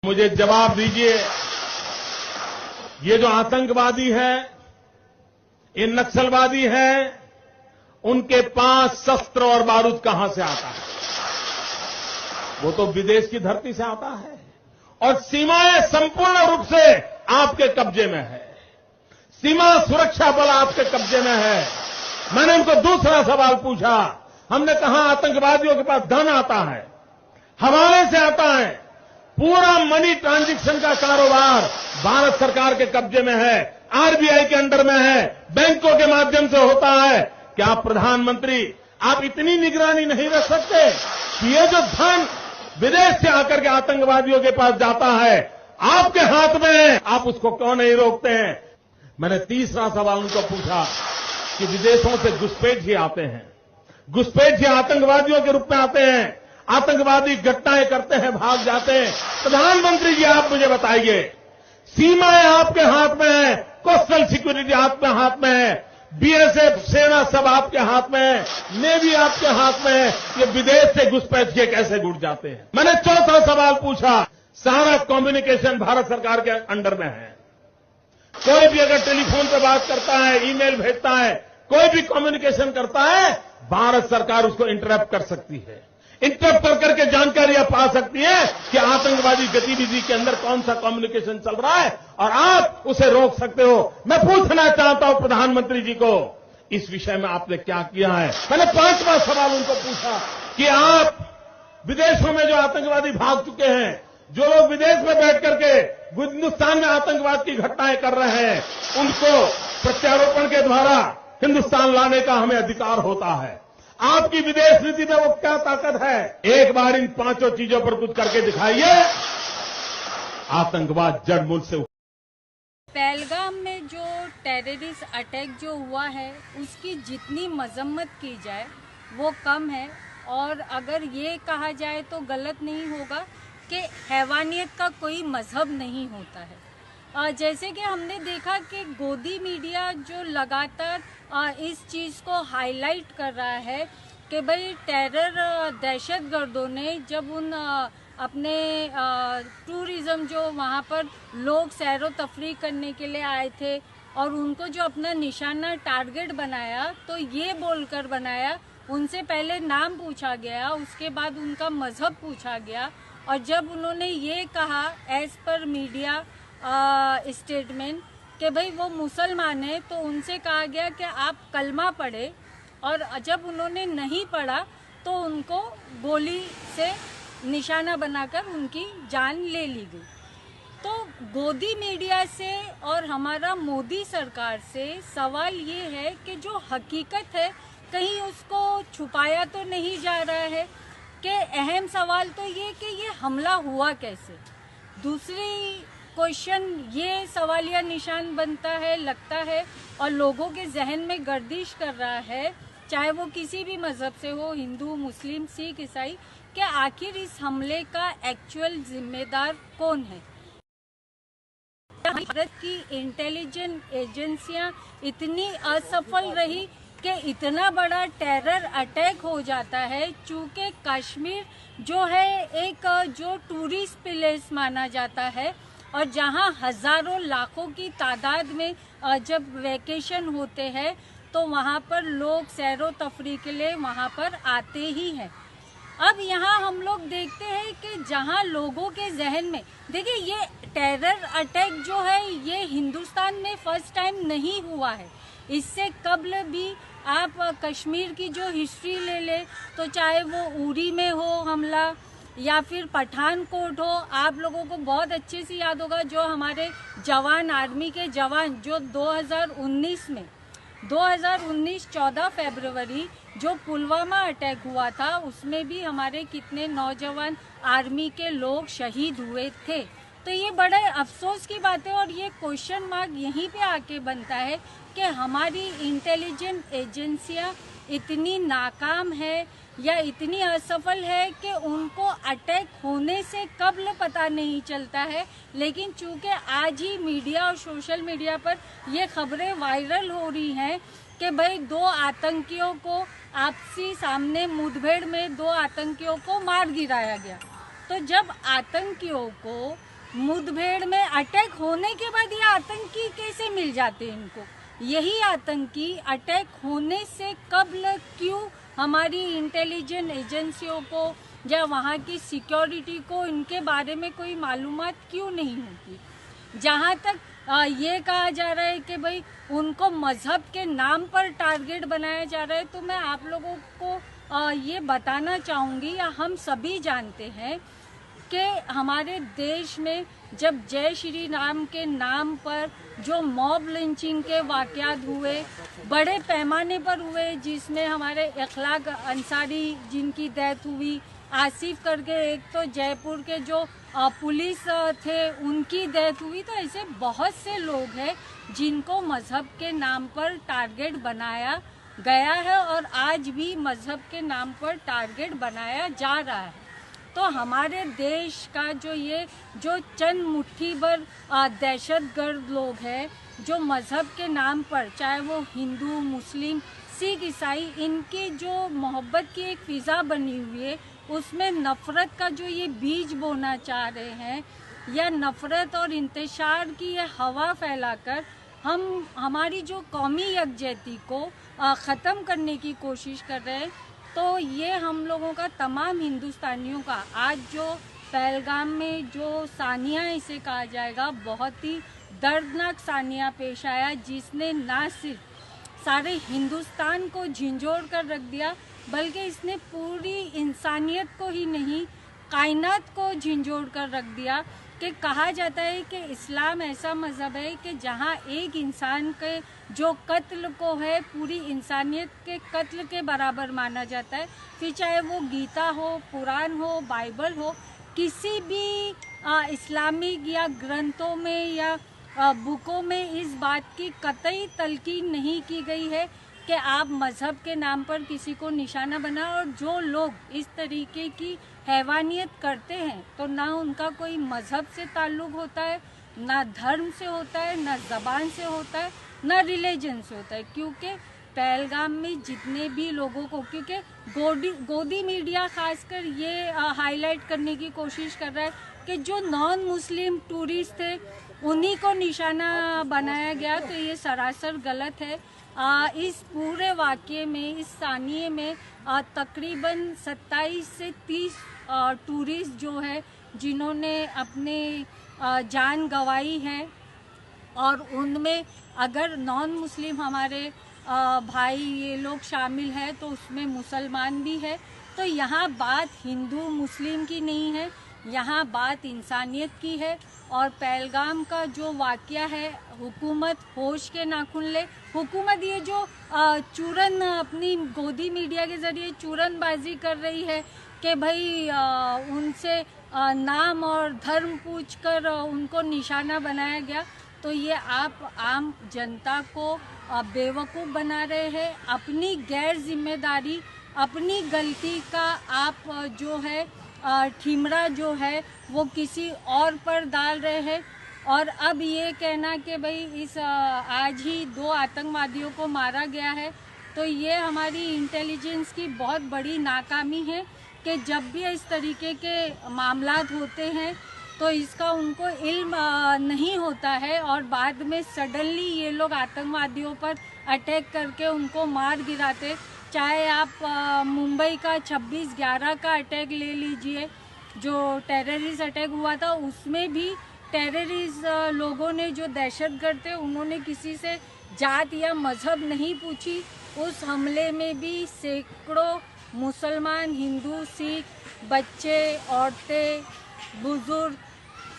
मुझे जवाब दीजिए, ये जो आतंकवादी है, ये नक्सलवादी है, उनके पास शस्त्र और बारूद कहां से आता है? वो तो विदेश की धरती से आता है और सीमाएं संपूर्ण रूप से आपके कब्जे में है। सीमा सुरक्षा बल आपके कब्जे में है। मैंने उनको दूसरा सवाल पूछा। हमने कहा आतंकवादियों के पास धन आता है, हवाले से आता है, पूरा मनी ट्रांजैक्शन का कारोबार भारत सरकार के कब्जे में है, आरबीआई के अंडर में है, बैंकों के माध्यम से होता है। क्या प्रधानमंत्री आप इतनी निगरानी नहीं रख सकते कि ये जो धन विदेश से आकर के आतंकवादियों के पास जाता है आपके हाथ में है, आप उसको क्यों नहीं रोकते हैं? मैंने तीसरा सवाल उनको पूछा कि विदेशों से घुसपैठ ही आते हैं, घुसपैठ ही आतंकवादियों के रूप में आते हैं, आतंकवादी घटनाएं करते हैं, भाग जाते हैं। प्रधानमंत्री जी आप मुझे बताइए, सीमाएं आपके हाथ में है, कोस्टल सिक्योरिटी आपके हाथ में है, बीएसएफ सेना सब आपके हाथ में है, नेवी आपके हाथ में है, ये विदेश से घुसपैठ के कैसे घुट जाते हैं? मैंने चौथा सवाल पूछा, सारा कम्युनिकेशन भारत सरकार के अंडर में है। कोई भी अगर टेलीफोन पे बात करता है, ईमेल भेजता है, कोई भी कम्युनिकेशन करता है, भारत सरकार उसको इंटरप्ट कर सकती है। इंटरप्ट कर करके जानकारियां पा सकती है कि आतंकवादी गतिविधि के अंदर कौन सा कम्युनिकेशन चल रहा है और आप उसे रोक सकते हो। मैं पूछना चाहता हूं प्रधानमंत्री जी को, इस विषय में आपने क्या किया है? मैंने पांचवा सवाल उनको पूछा कि आप विदेशों में जो आतंकवादी भाग चुके हैं, जो लोग विदेश में बैठ करके हिंदुस्तान में आतंकवाद की घटनाएं कर रहे हैं, उनको प्रत्यारोपण के द्वारा हिंदुस्तान लाने का हमें अधिकार होता है। आपकी विदेश नीति में वो क्या ताकत है? एक बार इन पांचों चीजों पर कुछ करके दिखाइए, आतंकवाद जड़ मूल से। पहलगाम में जो टेररिस्ट अटैक जो हुआ है, उसकी जितनी मजम्मत की जाए वो कम है। और अगर ये कहा जाए तो गलत नहीं होगा कि हैवानियत का कोई मजहब नहीं होता है। जैसे कि हमने देखा कि गोदी मीडिया जो लगातार इस चीज़ को हाईलाइट कर रहा है कि भाई टेरर दहशतगर्दों ने जब उन अपने टूरिज्म जो वहाँ पर लोग सैरो तफरीह करने के लिए आए थे और उनको जो अपना निशाना टारगेट बनाया, तो ये बोलकर बनाया, उनसे पहले नाम पूछा गया, उसके बाद उनका मजहब पूछा गया, और जब उन्होंने ये कहा एज पर मीडिया स्टेटमेंट कि भाई वो मुसलमान है, तो उनसे कहा गया कि आप कलमा पढ़े, और जब उन्होंने नहीं पढ़ा तो उनको गोली से निशाना बनाकर उनकी जान ले ली गई। तो गोदी मीडिया से और हमारा मोदी सरकार से सवाल ये है कि जो हकीकत है कहीं उसको छुपाया तो नहीं जा रहा है। कि अहम सवाल तो ये कि ये हमला हुआ कैसे। दूसरी क्वेश्चन ये सवालिया निशान बनता है, लगता है, और लोगों के जहन में गर्दिश कर रहा है, चाहे वो किसी भी मजहब से हो, हिंदू, मुस्लिम, सिख, ईसाई, कि आखिर इस हमले का एक्चुअल जिम्मेदार कौन है। भारत की इंटेलिजेंस एजेंसियां इतनी असफल रही कि इतना बड़ा टेरर अटैक हो जाता है। चूंकि कश्मीर जो है एक जो टूरिस्ट प्लेस माना जाता है और जहां हजारों लाखों की तादाद में जब वैकेशन होते हैं तो वहां पर लोग सैरो तफरीह के लिए वहां पर आते ही हैं। अब यहाँ हम लोग देखते हैं कि जहाँ लोगों के जहन में, देखिए ये टेरर अटैक जो है ये हिंदुस्तान में फर्स्ट टाइम नहीं हुआ है। इससे कबल भी आप कश्मीर की जो हिस्ट्री ले ले, तो चाहे वो उरी में हो हमला या फिर पठानकोट हो, आप लोगों को बहुत अच्छे से याद होगा जो हमारे जवान, आर्मी के जवान जो 2019 14 फरवरी जो पुलवामा अटैक हुआ था, उसमें भी हमारे कितने नौजवान आर्मी के लोग शहीद हुए थे। तो ये बड़े अफसोस की बात है और ये क्वेश्चन मार्क यहीं पे आके बनता है कि हमारी इंटेलिजेंस एजेंसियां इतनी नाकाम है या इतनी असफल है कि उनको अटैक होने से कब पता नहीं चलता है। लेकिन चूंकि आज ही मीडिया और सोशल मीडिया पर ये खबरें वायरल हो रही हैं कि भाई 2 आतंकियों को आपसी सामने मुठभेड़ में 2 आतंकियों को मार गिराया गया, तो जब आतंकियों को मुठभेड़ में अटैक होने के बाद ये आतंकी कैसे मिल जाते हैं इनको? यही आतंकी अटैक होने से कबल क्यों हमारी इंटेलिजेंस एजेंसियों को या वहाँ की सिक्योरिटी को इनके बारे में कोई मालूमात क्यों नहीं होती? जहाँ तक ये कहा जा रहा है कि भाई उनको मजहब के नाम पर टारगेट बनाया जा रहा है, तो मैं आप लोगों को ये बताना चाहूँगी, या हम सभी जानते हैं कि हमारे देश में जब जय श्री राम के नाम पर जो मॉब लिंचिंग के वाक़यात हुए, बड़े पैमाने पर हुए, जिसमें हमारे इखलाक अंसारी जिनकी डेथ हुई, आसिफ करके एक तो जयपुर के जो पुलिस थे उनकी डेथ हुई, तो ऐसे बहुत से लोग हैं जिनको मजहब के नाम पर टारगेट बनाया गया है और आज भी मजहब के नाम पर टारगेट बनाया जा रहा है। तो हमारे देश का जो चंद मुट्ठी भर दहशतगर्द लोग हैं जो मजहब के नाम पर, चाहे वो हिंदू, मुस्लिम, सिख, ईसाई, इनकी जो मोहब्बत की एक फ़िज़ा बनी हुई है, उसमें नफ़रत का जो ये बीज बोना चाह रहे हैं या नफ़रत और इंतशार की ये हवा फैलाकर हम हमारी जो कौमी यकजहती को ख़त्म करने की कोशिश कर रहे हैं, तो ये हम लोगों का, तमाम हिंदुस्तानियों का, आज जो पहलगाम में जो सानिया इसे कहा जाएगा, बहुत ही दर्दनाक सानिया पेश आया, जिसने ना सिर्फ सारे हिंदुस्तान को झिंझोड़ कर रख दिया, बल्कि इसने पूरी इंसानियत को ही नहीं, कायनात को झिंझोड़ कर रख दिया। कि कहा जाता है कि इस्लाम ऐसा मज़हब है कि जहाँ एक इंसान के जो कत्ल को है पूरी इंसानियत के कत्ल के बराबर माना जाता है, फिर चाहे वो गीता हो, कुरान हो, बाइबल हो, किसी भी इस्लामिक या ग्रंथों में या बुकों में इस बात की कतई तलकीन नहीं की गई है कि आप मज़हब के नाम पर किसी को निशाना बनाएं। और जो लोग इस तरीके की हैवानियत करते हैं, तो ना उनका कोई मज़हब से ताल्लुक़ होता है, ना धर्म से होता है, ना ज़बान से होता है, ना रिलीजन से होता है। क्योंकि पहलगाम में जितने भी लोगों को, क्योंकि गोदी मीडिया खासकर ये हाईलाइट करने की कोशिश कर रहा है कि जो नॉन मुस्लिम टूरिस्ट थे उन्हीं को निशाना बनाया गया, तो ये सरासर गलत है। इस पूरे वाक़ये में, इस सानिये में तकरीबन 27 से 30 टूरिस्ट जो है जिन्होंने अपने जान गंवाई है, और उनमें अगर नॉन मुस्लिम हमारे भाई ये लोग शामिल हैं तो उसमें मुसलमान भी है। तो यहाँ बात हिंदू मुस्लिम की नहीं है, यहाँ बात इंसानियत की है। और पहलगाम का जो वाक़या है, हुकूमत होश के नाखून ले। हुकूमत ये जो चूरन अपनी गोदी मीडिया के ज़रिए चूरनबाजी कर रही है कि भाई उनसे नाम और धर्म पूछकर उनको निशाना बनाया गया, तो ये आप आम जनता को बेवकूफ़ बना रहे हैं। अपनी गैर जिम्मेदारी, अपनी गलती का आप जो है ठिमरा जो है वो किसी और पर डाल रहे हैं। और अब ये कहना कि भाई इस आज ही 2 आतंकवादियों को मारा गया है, तो ये हमारी इंटेलिजेंस की बहुत बड़ी नाकामी है कि जब भी इस तरीके के मामलात होते हैं तो इसका उनको इल्म नहीं होता है, और बाद में सडनली ये लोग आतंकवादियों पर अटैक करके उनको मार गिराते। चाहे आप मुंबई का 26/11 का अटैक ले लीजिए, जो टेररिस्ट अटैक हुआ था, उसमें भी टेररिस्ट लोगों ने, जो दहशतगर्द थे, उन्होंने किसी से जात या मज़हब नहीं पूछी। उस हमले में भी सैकड़ों मुसलमान, हिंदू, सिख, बच्चे, औरतें, बुजुर्ग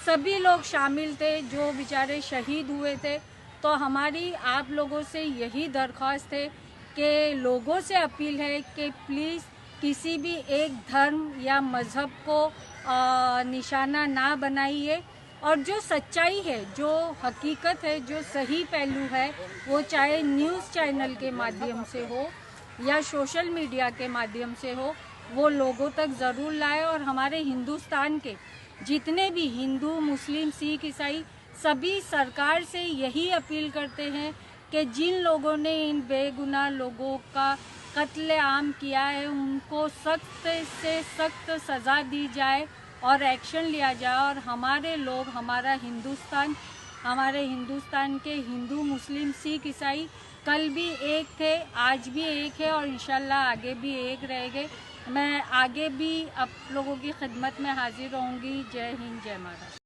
सभी लोग शामिल थे जो बेचारे शहीद हुए थे। तो हमारी आप लोगों से यही दरख्वास्त है कि लोगों से अपील है कि प्लीज़ किसी भी एक धर्म या मज़हब को निशाना ना बनाइए। और जो सच्चाई है, जो हकीकत है, जो सही पहलू है, वो चाहे न्यूज़ चैनल के माध्यम से हो या सोशल मीडिया के माध्यम से हो, वो लोगों तक ज़रूर लाए। और हमारे हिंदुस्तान के जितने भी हिंदू, मुस्लिम, सिख, ईसाई, सभी सरकार से यही अपील करते हैं कि जिन लोगों ने इन बेगुनाह लोगों का कत्लेआम किया है, उनको सख्त से सख्त सज़ा दी जाए और एक्शन लिया जाए और हमारे लोग, हमारे हिंदुस्तान के हिंदू, मुस्लिम, सिख, ईसाई कल भी एक थे, आज भी एक है और इंशाल्लाह आगे भी एक रहेंगे। मैं आगे भी आप लोगों की खिदमत में हाजिर रहूँगी। जय हिंद, जय महाराष्ट्र।